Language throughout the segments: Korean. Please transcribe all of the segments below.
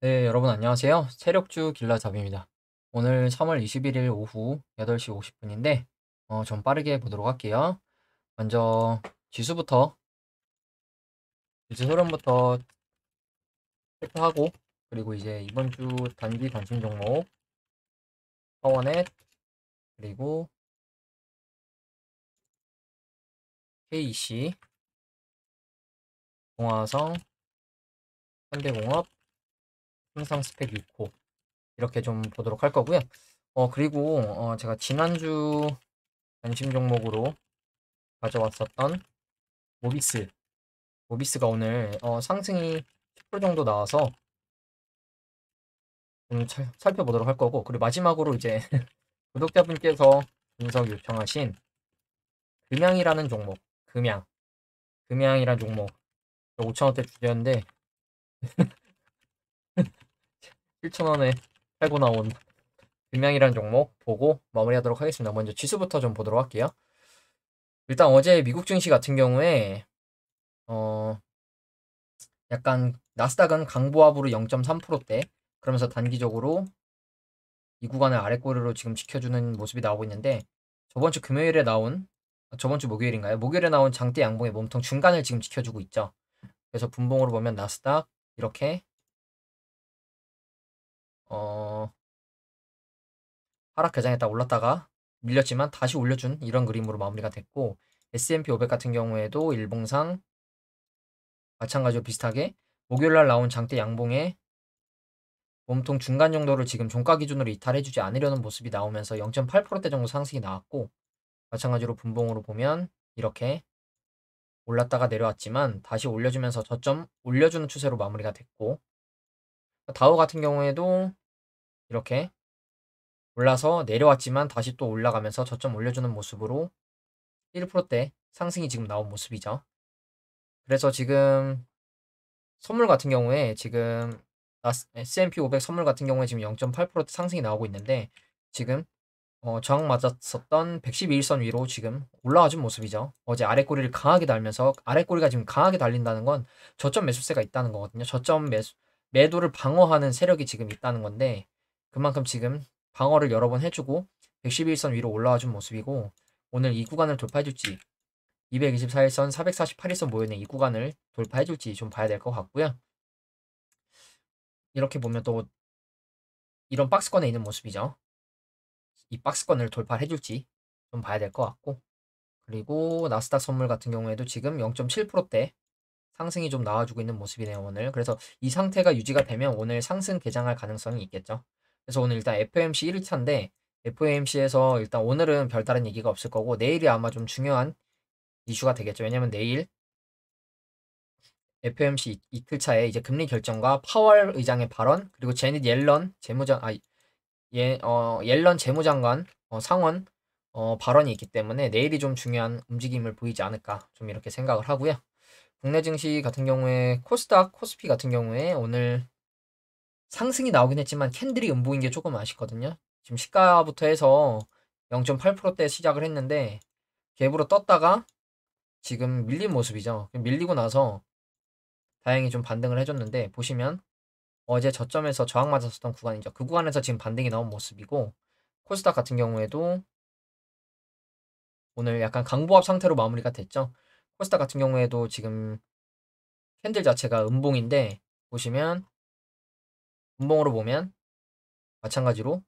네, 여러분 안녕하세요. 체력주 길라잡입니다. 오늘 3월 21일 오후 8시 50분인데, 좀 빠르게 보도록 할게요. 먼저 지수부터, 지수 흐름부터 체크하고, 그리고 이제 이번 주 단기 관심 종목, 파워넷, 그리고 KEC, 동화성, 현대공업, 흥상스펙 6호, 이렇게 좀 보도록 할 거고요. 그리고 제가 지난주 관심 종목으로 가져왔었던 모비스, 모비스가 오늘 상승이 10% 정도 나와서 좀 살펴보도록 할 거고, 그리고 마지막으로 이제 구독자분께서 분석 요청하신 금양이라는 종목, 금양, 금양이라는 종목 5,000원대 주제였는데 7,000원에 팔고 나온 금양이라는 종목 보고 마무리하도록 하겠습니다. 먼저 지수부터 좀 보도록 할게요. 일단 어제 미국 증시 같은 경우에 어 약간 나스닥은 강보합으로 0.3%대, 그러면서 단기적으로 이 구간을 아래꼬리로 지금 지켜주는 모습이 나오고 있는데, 저번 주 금요일에 나온 저번 주 목요일인가요? 목요일에 나온 장대 양봉의 몸통 중간을 지금 지켜주고 있죠. 그래서 분봉으로 보면 나스닥 이렇게 어, 하락 개장했다 올랐다가 밀렸지만 다시 올려준 이런 그림으로 마무리가 됐고, S&P 500 같은 경우에도 일봉상 마찬가지로 비슷하게 목요일날 나온 장대 양봉의 몸통 중간 정도를 지금 종가 기준으로 이탈해주지 않으려는 모습이 나오면서 0.8%대 정도 상승이 나왔고, 마찬가지로 분봉으로 보면 이렇게 올랐다가 내려왔지만 다시 올려주면서 저점 올려주는 추세로 마무리가 됐고, 다우 같은 경우에도 이렇게 올라서 내려왔지만 다시 또 올라가면서 저점 올려주는 모습으로 1%대 상승이 지금 나온 모습이죠. 그래서 지금 선물 같은 경우에 지금 S&P 500 선물 같은 경우에 지금 0.8% 상승이 나오고 있는데, 지금 저항 맞았었던 112일선 위로 지금 올라와준 모습이죠. 어제 아래 꼬리를 강하게 달면서, 아래 꼬리가 지금 강하게 달린다는 건 저점 매수세가 있다는 거거든요. 저점 매도를 방어하는 세력이 지금 있다는 건데, 그만큼 지금 방어를 여러 번 해주고 112일선 위로 올라와준 모습이고, 오늘 이 구간을 돌파해줄지 224일선 448일선 모여있는 이 구간을 돌파해줄지 좀 봐야 될 것 같고요. 이렇게 보면 또 이런 박스권에 있는 모습이죠. 이 박스권을 돌파해줄지 좀 봐야 될 것 같고, 그리고 나스닥 선물 같은 경우에도 지금 0.7%대 상승이 좀 나와주고 있는 모습이네요, 오늘. 그래서 이 상태가 유지가 되면 오늘 상승 개장할 가능성이 있겠죠. 그래서 오늘 일단 FOMC 1일차인데, FOMC에서 일단 오늘은 별다른 얘기가 없을 거고, 내일이 아마 좀 중요한 이슈가 되겠죠. 왜냐면 내일 FOMC 이틀차에 이제 금리 결정과 파월 의장의 발언, 그리고 제닛 옐런 옐런 재무장관 상원 발언이 있기 때문에 내일이 좀 중요한 움직임을 보이지 않을까, 좀 이렇게 생각을 하고요. 국내 증시 같은 경우에 코스닥, 코스피 같은 경우에 오늘 상승이 나오긴 했지만 캔들이 음보인 게 조금 아쉽거든요. 지금 시가부터 해서 0.8%대 시작을 했는데 갭으로 떴다가 지금 밀린 모습이죠. 밀리고 나서 다행히 좀 반등을 해줬는데, 보시면 어제 저점에서 저항 맞았었던 구간이죠. 그 구간에서 지금 반등이 나온 모습이고, 코스닥 같은 경우에도 오늘 약간 강보합 상태로 마무리가 됐죠. 코스닥 같은 경우에도 지금 캔들 자체가 음봉인데, 보시면 음봉으로 보면 마찬가지로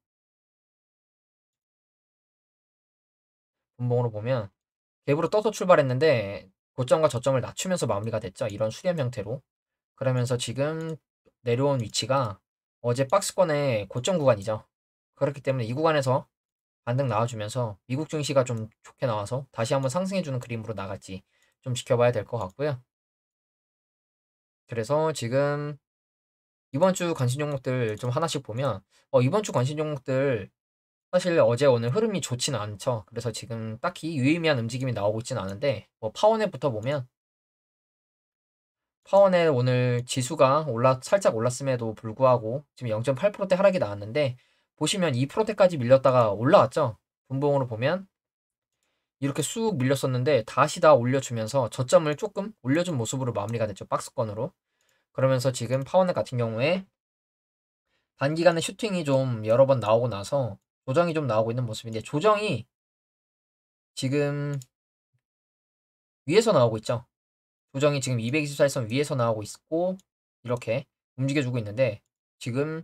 음봉으로 보면 갭으로 떠서 출발했는데 고점과 저점을 낮추면서 마무리가 됐죠. 이런 수렴 형태로. 그러면서 지금 내려온 위치가 어제 박스권의 고점 구간이죠. 그렇기 때문에 이 구간에서 반등 나와주면서 미국 증시가 좀 좋게 나와서 다시 한번 상승해주는 그림으로 나갈지 좀 지켜봐야 될 것 같고요. 그래서 지금 이번 주 관심 종목들 좀 하나씩 보면, 이번 주 관심 종목들 사실 어제 오늘 흐름이 좋지는 않죠. 그래서 지금 딱히 유의미한 움직임이 나오고 있지는 않은데, 뭐 파워넷부터 보면 파워넷 오늘 지수가 살짝 올랐음에도 불구하고 지금 0.8%대 하락이 나왔는데, 보시면 2%대까지 밀렸다가 올라왔죠. 분봉으로 보면 이렇게 쑥 밀렸었는데 다시 다 올려주면서 저점을 조금 올려준 모습으로 마무리가 됐죠. 박스권으로. 그러면서 지금 파워넷 같은 경우에 단기간에 슈팅이 좀 여러 번 나오고 나서 조정이 좀 나오고 있는 모습인데 조정이 지금 위에서 나오고 있죠. 조정이 지금 224일선 위에서 나오고 있고 이렇게 움직여주고 있는데 지금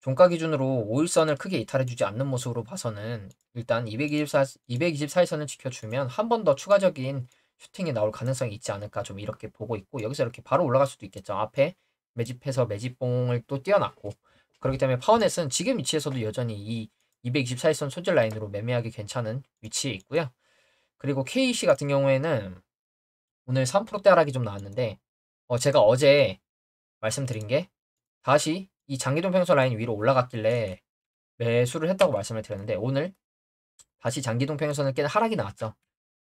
종가 기준으로 5일선을 크게 이탈해주지 않는 모습으로 봐서는 일단 224일선을 지켜주면 한 번 더 추가적인 슈팅이 나올 가능성이 있지 않을까 좀 이렇게 보고 있고 여기서 이렇게 바로 올라갈 수도 있겠죠. 앞에 매집해서 매집봉을 또 띄워놨고 그렇기 때문에 파워넷은 지금 위치에서도 여전히 이 224일선 손절 라인으로 매매하기 괜찮은 위치에 있고요. 그리고 KC 같은 경우에는 오늘 3%대 하락이 좀 나왔는데 제가 어제 말씀드린 게 다시 이 장기동 평선 라인 위로 올라갔길래 매수를 했다고 말씀을 드렸는데 오늘 다시 장기동 평선을 깨는 하락이 나왔죠.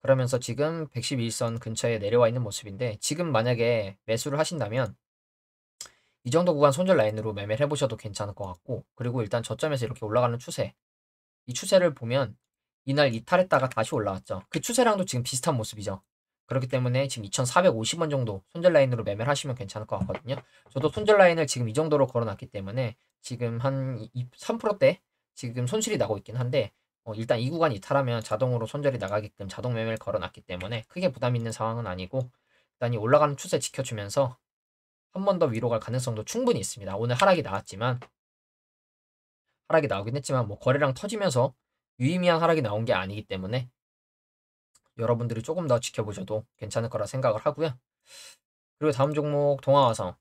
그러면서 지금 111선 근처에 내려와 있는 모습인데 지금 만약에 매수를 하신다면 이 정도 구간 손절 라인으로 매매를 해보셔도 괜찮을 것 같고 그리고 일단 저점에서 이렇게 올라가는 추세 이 추세를 보면 이날 이탈했다가 다시 올라왔죠. 그 추세랑도 지금 비슷한 모습이죠. 그렇기 때문에 지금 2,450원 정도 손절 라인으로 매매를 하시면 괜찮을 것 같거든요. 저도 손절 라인을 지금 이 정도로 걸어놨기 때문에 지금 한 3%대 지금 손실이 나고 있긴 한데 일단 이 구간 이탈하면 자동으로 손절이 나가게끔 자동 매매를 걸어놨기 때문에 크게 부담 있는 상황은 아니고 일단 이 올라가는 추세 지켜주면서 한 번 더 위로 갈 가능성도 충분히 있습니다. 오늘 하락이 나왔지만 하락이 나오긴 했지만 뭐 거래량 터지면서 유의미한 하락이 나온 게 아니기 때문에 여러분들이 조금 더 지켜보셔도 괜찮을 거라 생각을 하고요. 그리고 다음 종목 동아화성.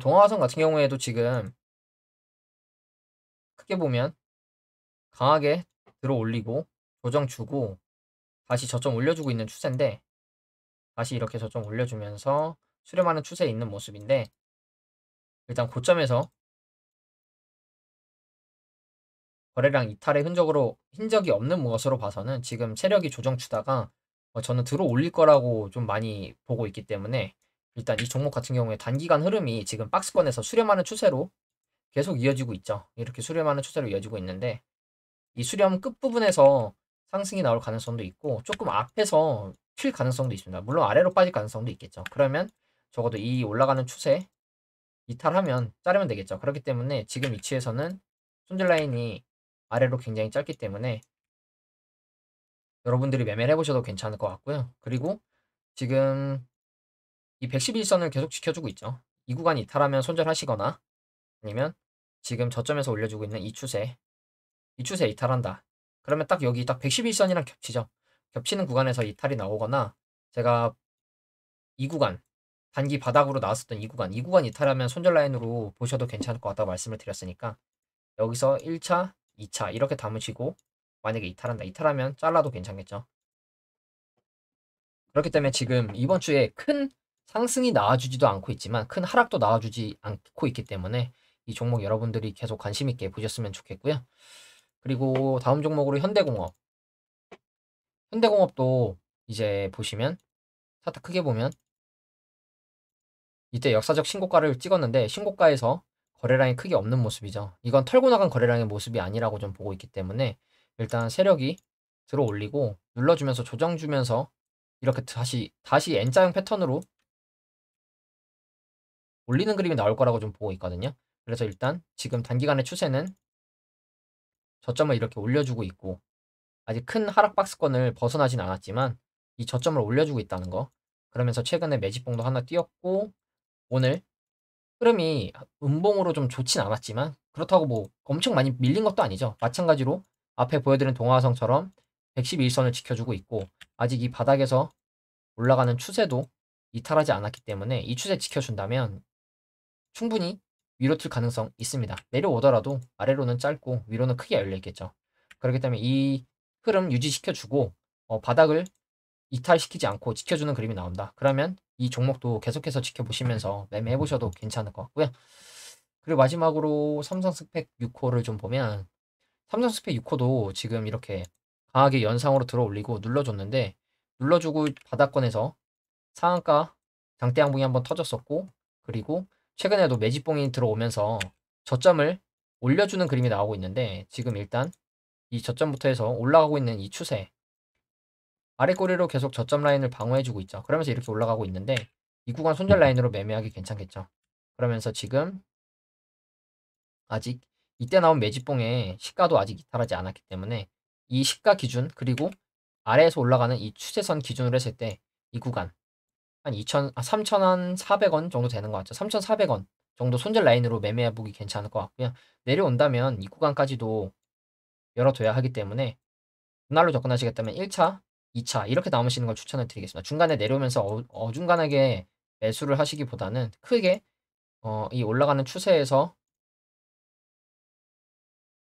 동아화성 같은 경우에도 지금 크게 보면 강하게 들어 올리고 조정 주고 다시 저점 올려주고 있는 추세인데 다시 이렇게 저점 올려주면서 수렴하는 추세에 있는 모습인데 일단 고점에서 거래량 이탈의 흔적이 없는 것으로 봐서는 지금 세력이 조정 주다가 저는 들어 올릴 거라고 좀 많이 보고 있기 때문에 일단 이 종목 같은 경우에 단기간 흐름이 지금 박스권에서 수렴하는 추세로 계속 이어지고 있죠. 이렇게 수렴하는 추세로 이어지고 있는데 이 수렴 끝부분에서 상승이 나올 가능성도 있고 조금 앞에서 튈 가능성도 있습니다. 물론 아래로 빠질 가능성도 있겠죠. 그러면 적어도 이 올라가는 추세 이탈하면 자르면 되겠죠. 그렇기 때문에 지금 위치에서는 손절 라인이 아래로 굉장히 짧기 때문에 여러분들이 매매를 해보셔도 괜찮을 것 같고요. 그리고 지금 이 111선을 계속 지켜주고 있죠. 이 구간 이탈하면 손절하시거나 아니면 지금 저점에서 올려주고 있는 이 추세 이탈한다. 그러면 딱 여기 딱 111선이랑 겹치죠. 겹치는 구간에서 이탈이 나오거나 제가 이 구간 단기 바닥으로 나왔었던 이 구간 이탈하면 손절 라인으로 보셔도 괜찮을 것 같다고 말씀을 드렸으니까 여기서 1차, 2차 이렇게 담으시고 만약에 이탈한다. 이탈하면 잘라도 괜찮겠죠. 그렇기 때문에 지금 이번 주에 큰 상승이 나와주지도 않고 있지만 큰 하락도 나와주지 않고 있기 때문에 이 종목 여러분들이 계속 관심 있게 보셨으면 좋겠고요. 그리고 다음 종목으로 현대공업. 현대공업도 이제 보시면 차트 크게 보면 이때 역사적 신고가를 찍었는데 신고가에서 거래량이 크게 없는 모습이죠. 이건 털고 나간 거래량의 모습이 아니라고 좀 보고 있기 때문에 일단 세력이 들어 올리고 눌러주면서 조정 주면서 이렇게 다시 N자형 패턴으로 올리는 그림이 나올 거라고 좀 보고 있거든요. 그래서 일단 지금 단기간의 추세는 저점을 이렇게 올려주고 있고 아직 큰 하락 박스권을 벗어나진 않았지만 이 저점을 올려주고 있다는 거. 그러면서 최근에 매집봉도 하나 띄었고 오늘 흐름이 음봉으로 좀 좋진 않았지만 그렇다고 뭐 엄청 많이 밀린 것도 아니죠. 마찬가지로 앞에 보여드린 동화성처럼 111선을 지켜주고 있고 아직 이 바닥에서 올라가는 추세도 이탈하지 않았기 때문에 이 추세 지켜준다면 충분히 위로 튈 가능성 있습니다. 내려오더라도 아래로는 짧고 위로는 크게 열려있겠죠. 그렇기 때문에 이 흐름 유지시켜주고 바닥을 이탈시키지 않고 지켜주는 그림이 나온다. 그러면 이 종목도 계속해서 지켜보시면서 매매해보셔도 괜찮을 것 같고요. 그리고 마지막으로 삼성 스펙 6호를 좀 보면 삼성 스펙 6호도 지금 이렇게 강하게 연상으로 들어 올리고 눌러줬는데 눌러주고 바닥권에서 상한가 장대 양봉이 한번 터졌었고 그리고 최근에도 매집봉이 들어오면서 저점을 올려주는 그림이 나오고 있는데 지금 일단 이 저점부터 해서 올라가고 있는 이 추세 아래 꼬리로 계속 저점 라인을 방어해주고 있죠. 그러면서 이렇게 올라가고 있는데 이 구간 손절 라인으로 매매하기 괜찮겠죠. 그러면서 지금 아직 이때 나온 매집봉의 시가도 아직 이탈하지 않았기 때문에 이 시가 기준 그리고 아래에서 올라가는 이 추세선 기준으로 했을 때 이 구간 한 3,400원 정도 되는 것 같죠. 3,400원 정도 손절 라인으로 매매해 보기 괜찮을 것 같고요. 내려온다면 이 구간까지도 열어둬야 하기 때문에 분할로 접근하시겠다면 1차, 2차 이렇게 남으시는 걸 추천을 드리겠습니다. 중간에 내려오면서 어중간하게 매수를 하시기보다는 크게 이 올라가는 추세에서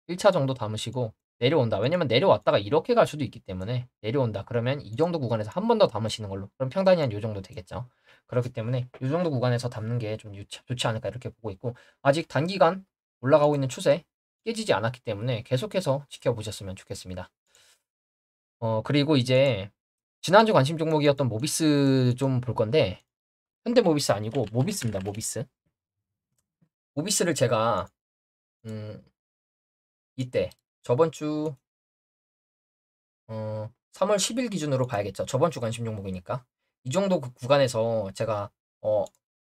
1차 정도 담으시고 내려온다. 왜냐면 내려왔다가 이렇게 갈 수도 있기 때문에 내려온다. 그러면 이 정도 구간에서 한 번 더 담으시는 걸로. 그럼 평단이 한 요 정도 되겠죠. 그렇기 때문에 요 정도 구간에서 담는 게 좀 좋지 않을까 이렇게 보고 있고 아직 단기간 올라가고 있는 추세 깨지지 않았기 때문에 계속해서 지켜보셨으면 좋겠습니다. 그리고 이제 지난주 관심 종목이었던 모비스 좀 볼 건데 현대모비스 아니고 모비스입니다. 모비스. 모비스를 제가 이때 저번 주 3월 10일 기준으로 봐야겠죠. 저번 주 관심 종목이니까. 이 정도 구간에서 제가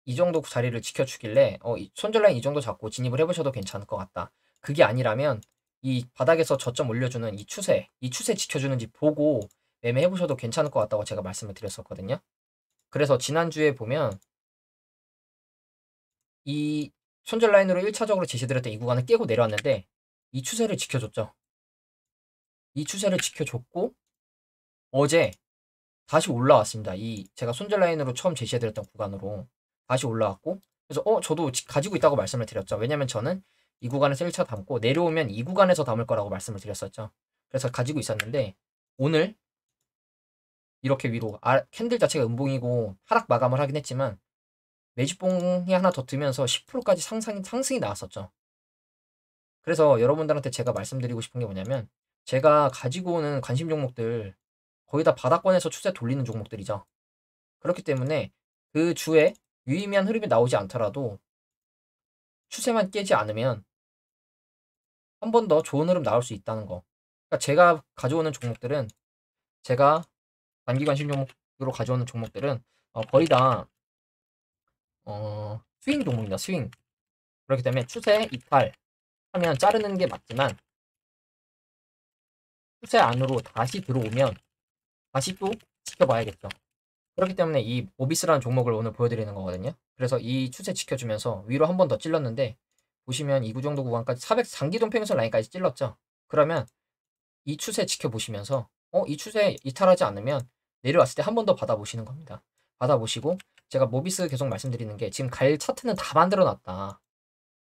이 정도 자리를 지켜주길래 손절 라인 이 정도 잡고 진입을 해보셔도 괜찮을 것 같다. 그게 아니라면 이 바닥에서 저점 올려주는 이 추세 지켜주는지 보고 매매해보셔도 괜찮을 것 같다고 제가 말씀을 드렸었거든요. 그래서 지난주에 보면 이 손절 라인으로 1차적으로 제시드렸던 이 구간을 깨고 내려왔는데 이 추세를 지켜줬죠. 이 추세를 지켜줬고 어제 다시 올라왔습니다. 이 제가 손절 라인으로 처음 제시해드렸던 구간으로 다시 올라왔고 그래서 저도 가지고 있다고 말씀을 드렸죠. 왜냐면 저는 이 구간에서 1차 담고 내려오면 이 구간에서 담을 거라고 말씀을 드렸었죠. 그래서 가지고 있었는데 오늘 이렇게 위로 캔들 자체가 음봉이고 하락 마감을 하긴 했지만 매집봉이 하나 더 뜨면서 10%까지 상승이 나왔었죠. 그래서 여러분들한테 제가 말씀드리고 싶은 게 뭐냐면 제가 가지고 오는 관심 종목들 거의 다 바닥권에서 추세 돌리는 종목들이죠. 그렇기 때문에 그 주에 유의미한 흐름이 나오지 않더라도 추세만 깨지 않으면 한 번 더 좋은 흐름 나올 수 있다는 거. 그러니까 제가 가져오는 종목들은 제가 단기 관심 종목으로 가져오는 종목들은 거의 다 스윙 종목입니다. 스윙. 그렇기 때문에 추세 이탈하면 자르는 게 맞지만 추세 안으로 다시 들어오면 다시 또 지켜봐야겠죠. 그렇기 때문에 이 모비스라는 종목을 오늘 보여드리는 거거든요. 그래서 이 추세 지켜주면서 위로 한 번 더 찔렀는데 보시면 이 정도 구간까지 400 장기 동평선 라인까지 찔렀죠. 그러면 이 추세 지켜보시면서 이 추세 이탈하지 않으면 내려왔을 때 한 번 더 받아보시는 겁니다. 받아보시고 제가 모비스 계속 말씀드리는 게 지금 갈 차트는 다 만들어 놨다.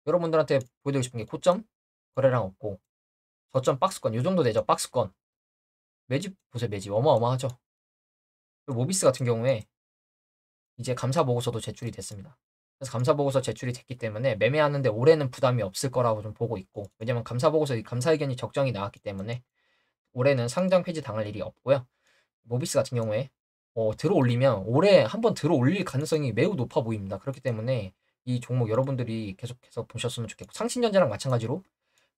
여러분들한테 보여드리고 싶은 게 고점 거래량 없고 저점 박스권 요 정도 되죠. 박스권 매집 보세요. 매집 어마어마하죠. 모비스 같은 경우에 이제 감사 보고서도 제출이 됐습니다. 그래서 감사 보고서 제출이 됐기 때문에 매매하는데 올해는 부담이 없을 거라고 좀 보고 있고 왜냐면 감사 보고서 감사 의견이 적정이 나왔기 때문에 올해는 상장 폐지 당할 일이 없고요. 모비스 같은 경우에 들어 올리면 올해 한번 들어 올릴 가능성이 매우 높아 보입니다. 그렇기 때문에 이 종목 여러분들이 계속해서 보셨으면 좋겠고 상신전자랑 마찬가지로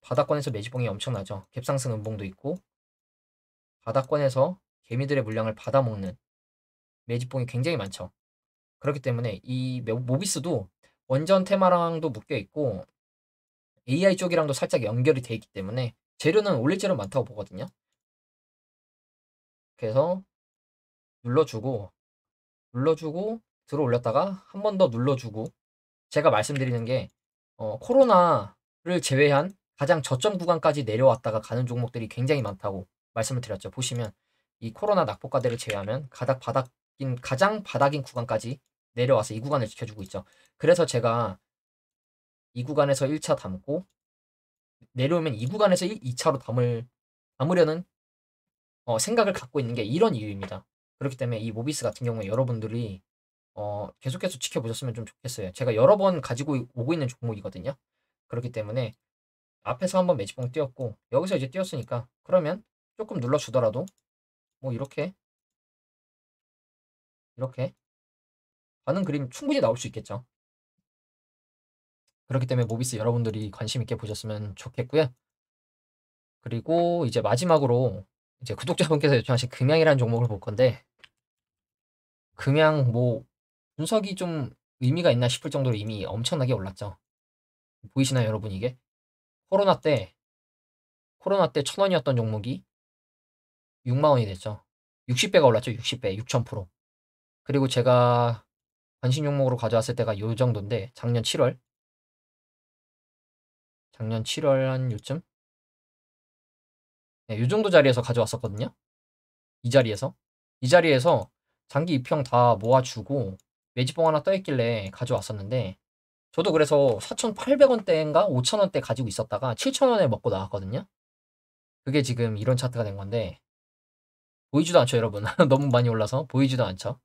바닥권에서 매집봉이 엄청나죠. 갭상승 음봉도 있고 바닥권에서 개미들의 물량을 받아먹는 매집봉이 굉장히 많죠. 그렇기 때문에 이 모비스도 원전 테마랑도 묶여 있고 AI 쪽이랑도 살짝 연결이 돼 있기 때문에 재료는 올릴 재료 많다고 보거든요. 그래서 눌러주고 들어 올렸다가 한 번 더 눌러주고 제가 말씀드리는 게 코로나를 제외한 가장 저점 구간까지 내려왔다가 가는 종목들이 굉장히 많다고 말씀을 드렸죠. 보시면 이 코로나 낙폭과대를 제외하면 가장 바닥인 구간까지 내려와서 이 구간을 지켜주고 있죠. 그래서 제가 이 구간에서 1차 담고 내려오면 이 구간에서 2차로 담으려는 생각을 갖고 있는 게 이런 이유입니다. 그렇기 때문에 이 모비스 같은 경우에 여러분들이 계속해서 지켜보셨으면 좀 좋겠어요. 제가 여러 번 가지고 오고 있는 종목이거든요. 그렇기 때문에 앞에서 한번 매집봉 띄었고 여기서 이제 띄었으니까 그러면 조금 눌러주더라도 뭐 이렇게 가는 그림 충분히 나올 수 있겠죠. 그렇기 때문에 모비스 여러분들이 관심 있게 보셨으면 좋겠고요. 그리고 이제 마지막으로 이제 구독자분께서 요청하신 금양이라는 종목을 볼 건데 금양 뭐 분석이 좀 의미가 있나 싶을 정도로 이미 엄청나게 올랐죠. 보이시나요, 여러분 이게? 코로나 때 1,000원이었던 종목이 6만 원이 됐죠. 60배가 올랐죠. 60배, 6,000%. 그리고 제가 관심 종목으로 가져왔을 때가 요 정도인데 작년 7월 한 요쯤? 네, 요 정도 자리에서 가져왔었거든요. 이 자리에서. 이 자리에서 장기 입형 다 모아주고 매집봉 하나 떠있길래 가져왔었는데 저도 그래서 4,800원대인가 5,000원대 가지고 있었다가 7,000원에 먹고 나왔거든요. 그게 지금 이런 차트가 된 건데 보이지도 않죠, 여러분. 너무 많이 올라서 보이지도 않죠.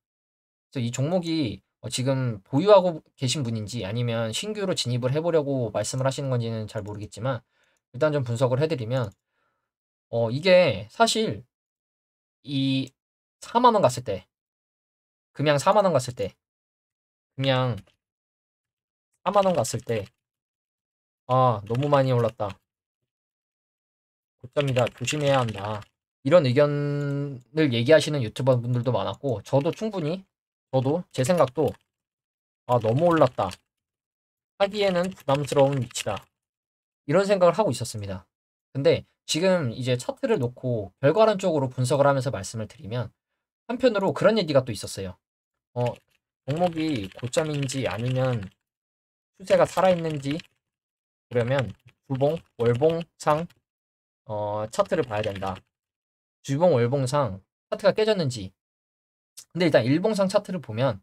그래서 이 종목이 지금 보유하고 계신 분인지 아니면 신규로 진입을 해보려고 말씀을 하시는 건지는 잘 모르겠지만 일단 좀 분석을 해드리면 이게 사실 이 4만 원 갔을 때 금양 4만 원 갔을 때 금양 4만 원 갔을 때 너무 많이 올랐다. 고점이다. 조심해야 한다. 이런 의견을 얘기하시는 유튜버 분들도 많았고 저도 충분히 저도 제 생각도 너무 올랐다. 하기에는 부담스러운 위치다. 이런 생각을 하고 있었습니다. 근데 지금 이제 차트를 놓고 결과론적으로 분석을 하면서 말씀을 드리면 한편으로 그런 얘기가 또 있었어요. 어, 종목이 고점인지 아니면 추세가 살아있는지 그러면 주봉, 월봉상 차트를 봐야 된다. 주봉, 월봉상 차트가 깨졌는지. 근데 일단 일봉상 차트를 보면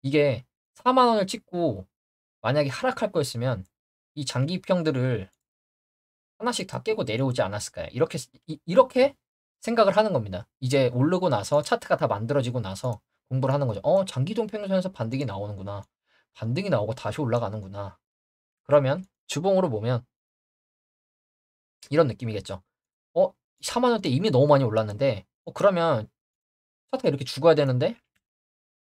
이게 4만 원을 찍고 만약에 하락할 거였으면 이 장기 입형들을 하나씩 다 깨고 내려오지 않았을까요? 이렇게 생각을 하는 겁니다. 이제 오르고 나서 차트가 다 만들어지고 나서 공부를 하는 거죠. 장기 동평선에서 반등이 나오는구나. 반등이 나오고 다시 올라가는구나. 그러면 주봉으로 보면 이런 느낌이겠죠. 4만 원대 이미 너무 많이 올랐는데 그러면 차트가 이렇게 죽어야 되는데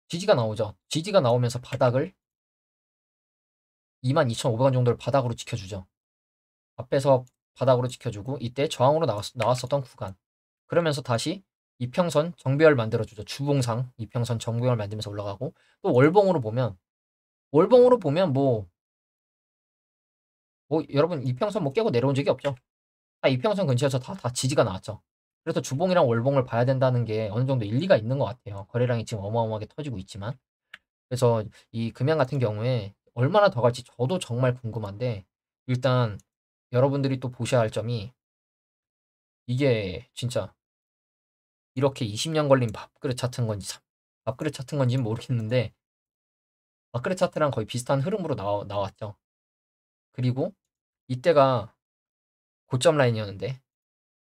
지지가 나오죠. 지지가 나오면서 바닥을 22,500원 정도를 바닥으로 지켜주죠. 앞에서 바닥으로 지켜주고 이때 저항으로 나왔었던 구간. 그러면서 다시 이평선 정배열 만들어주죠. 주봉상 이평선 정배열 만들면서 올라가고 또 월봉으로 보면 여러분 이평선 깨고 내려온 적이 없죠. 다 이평선 근처에서 다 지지가 나왔죠. 그래서 주봉이랑 월봉을 봐야 된다는 게 어느 정도 일리가 있는 것 같아요. 거래량이 지금 어마어마하게 터지고 있지만. 그래서 이 금양 같은 경우에 얼마나 더 갈지 저도 정말 궁금한데 일단 여러분들이 또 보셔야 할 점이 이게 진짜 이렇게 20년 걸린 밥그릇 차트인 건지는 모르겠는데 밥그릇 차트랑 거의 비슷한 흐름으로 나왔죠. 그리고 이때가 고점 라인이었는데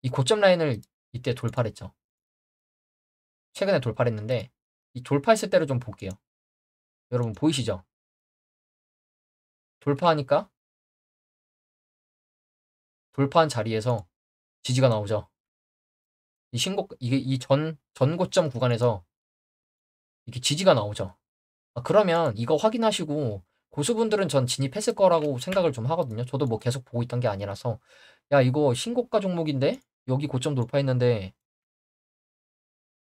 이 고점 라인을 이때 돌파를 했죠. 최근에 돌파를 했는데 이 돌파했을 때를 좀 볼게요. 여러분 보이시죠? 돌파하니까 돌파한 자리에서 지지가 나오죠. 이게 이 전고점 구간에서 이렇게 지지가 나오죠. 그러면 이거 확인하시고 고수분들은 전 진입했을 거라고 생각을 좀 하거든요. 저도 뭐 계속 보고 있던 게 아니라서 야 이거 신고가 종목인데 여기 고점 돌파했는데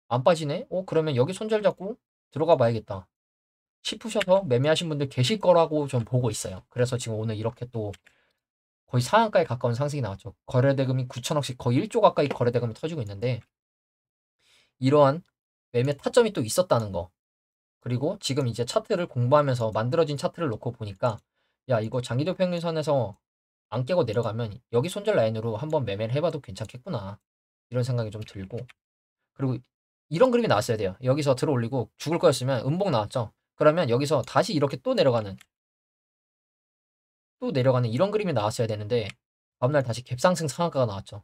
안 빠지네? 그러면 여기 손절 잡고 들어가 봐야겠다 싶으셔서 매매하신 분들 계실 거라고 좀 보고 있어요. 그래서 지금 오늘 이렇게 또 거의 상한가에 가까운 상승이 나왔죠. 거래대금이 9천억씩 거의 1조 가까이 거래대금이 터지고 있는데 이러한 매매 타점이 또 있었다는 거. 그리고 지금 이제 차트를 공부하면서 만들어진 차트를 놓고 보니까 야 이거 장기도 평균선에서 안 깨고 내려가면 여기 손절 라인으로 한번 매매를 해봐도 괜찮겠구나 이런 생각이 좀 들고 그리고 이런 그림이 나왔어야 돼요. 여기서 들어 올리고 죽을 거였으면 음봉 나왔죠. 그러면 여기서 다시 이렇게 또 내려가는 이런 그림이 나왔어야 되는데 다음날 다시 갭상승 상한가가 나왔죠.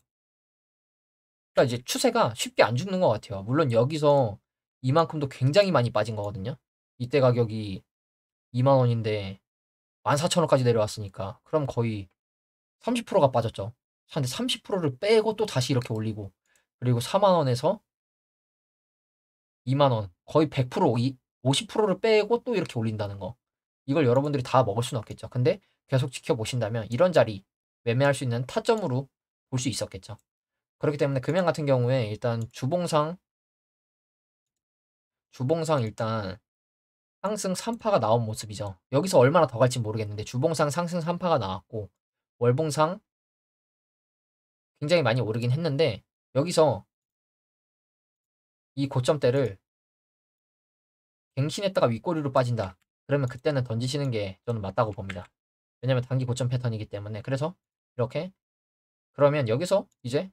그러니까 이제 추세가 쉽게 안 죽는 것 같아요. 물론 여기서 이만큼도 굉장히 많이 빠진 거거든요. 이때 가격이 2만 원인데 14,000원까지 내려왔으니까 그럼 거의 30%가 빠졌죠. 근데 30%를 빼고 또 다시 이렇게 올리고 그리고 4만 원에서 2만 원 거의 100% 50%를 빼고 또 이렇게 올린다는 거. 이걸 여러분들이 다 먹을 수는 없겠죠. 근데 계속 지켜보신다면 이런 자리 매매할 수 있는 타점으로 볼 수 있었겠죠. 그렇기 때문에 금양 같은 경우에 일단 주봉상 일단 상승 3파가 나온 모습이죠. 여기서 얼마나 더 갈지 모르겠는데 주봉상 상승 3파가 나왔고 월봉상 굉장히 많이 오르긴 했는데 여기서 이 고점대를 갱신했다가 윗꼬리로 빠진다. 그러면 그때는 던지시는 게 저는 맞다고 봅니다. 왜냐면 단기 고점 패턴이기 때문에. 그래서 이렇게 그러면 여기서 이제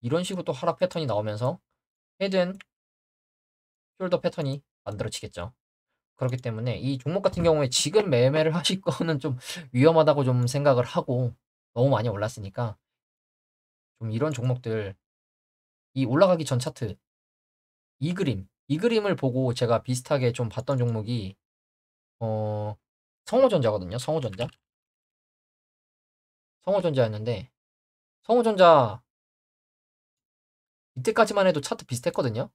이런 식으로 또 하락 패턴이 나오면서 헤드앤 숄더 패턴이 만들어지겠죠. 그렇기 때문에 이 종목 같은 경우에 지금 매매를 하실 거는 좀 위험하다고 좀 생각을 하고 너무 많이 올랐으니까 좀 이런 종목들 이 올라가기 전 차트 이 그림을 보고 제가 비슷하게 좀 봤던 종목이 어 성호전자거든요. 성호전자였는데 성호전자 이때까지만 해도 차트 비슷했거든요.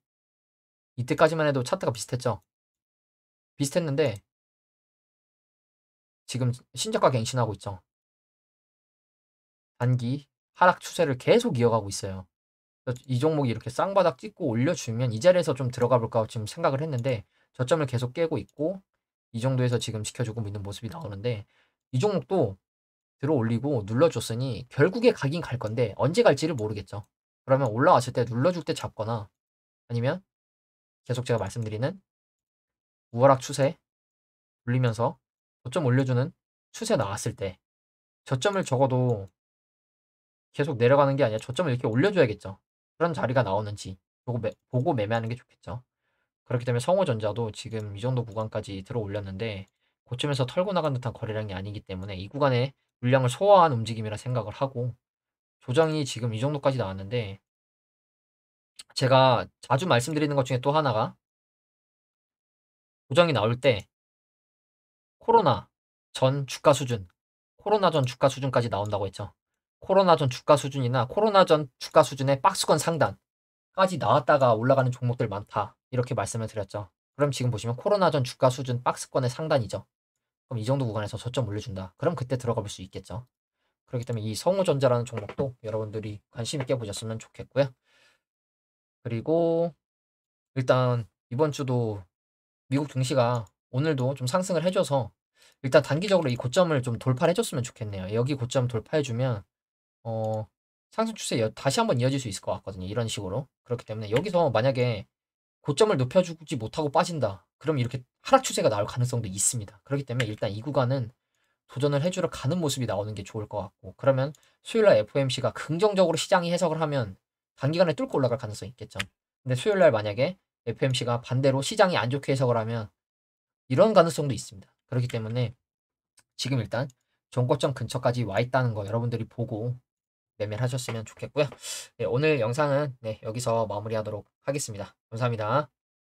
이때까지만 해도 차트가 비슷했죠. 비슷했는데 지금 신저가 갱신하고 있죠. 단기 하락 추세를 계속 이어가고 있어요. 이 종목이 이렇게 쌍바닥 찍고 올려주면 이 자리에서 좀 들어가 볼까 지금 생각을 했는데 저점을 계속 깨고 있고 이 정도에서 지금 지켜주고 있는 모습이 나오는데 이 종목도 들어 올리고 눌러줬으니 결국에 가긴 갈 건데 언제 갈지를 모르겠죠. 그러면 올라왔을 때 눌러줄 때 잡거나 아니면 계속 제가 말씀드리는 우하락 추세 올리면서 저점 올려주는 추세 나왔을 때 저점을 적어도 계속 내려가는 게 아니라 저점을 이렇게 올려줘야겠죠. 그런 자리가 나오는지 보고 매매하는 게 좋겠죠. 그렇기 때문에 성호전자도 지금 이 정도 구간까지 들어 올렸는데 고점에서 털고 나간 듯한 거래량이 아니기 때문에 이 구간에 물량을 소화한 움직임이라 생각을 하고 조정이 지금 이 정도까지 나왔는데 제가 자주 말씀드리는 것 중에 또 하나가 조정이 나올 때 코로나 전 주가 수준, 코로나 전 주가 수준까지 나온다고 했죠. 코로나 전 주가 수준이나 코로나 전 주가 수준의 박스권 상단까지 나왔다가 올라가는 종목들 많다. 이렇게 말씀을 드렸죠. 그럼 지금 보시면 코로나 전 주가 수준 박스권의 상단이죠. 그럼 이 정도 구간에서 저점 올려준다. 그럼 그때 들어가 볼 수 있겠죠. 그렇기 때문에 이 성우전자라는 종목도 여러분들이 관심 있게 보셨으면 좋겠고요. 그리고 일단 이번 주도 미국 증시가 오늘도 좀 상승을 해줘서 일단 단기적으로 이 고점을 좀 돌파를 해줬으면 좋겠네요. 여기 고점 돌파해주면 어, 상승 추세 다시 한번 이어질 수 있을 것 같거든요. 이런 식으로. 그렇기 때문에 여기서 만약에 고점을 높여주지 못하고 빠진다. 그럼 이렇게 하락 추세가 나올 가능성도 있습니다. 그렇기 때문에 일단 이 구간은 도전을 해주러 가는 모습이 나오는 게 좋을 것 같고 그러면 수요일날 FOMC가 긍정적으로 시장이 해석을 하면 단기간에 뚫고 올라갈 가능성이 있겠죠. 근데 수요일날 만약에 FOMC가 반대로 시장이 안 좋게 해석을 하면 이런 가능성도 있습니다. 그렇기 때문에 지금 일단 전고점 근처까지 와 있다는 거 여러분들이 보고 매매를 하셨으면 좋겠고요. 네, 오늘 영상은 네, 여기서 마무리하도록 하겠습니다. 감사합니다.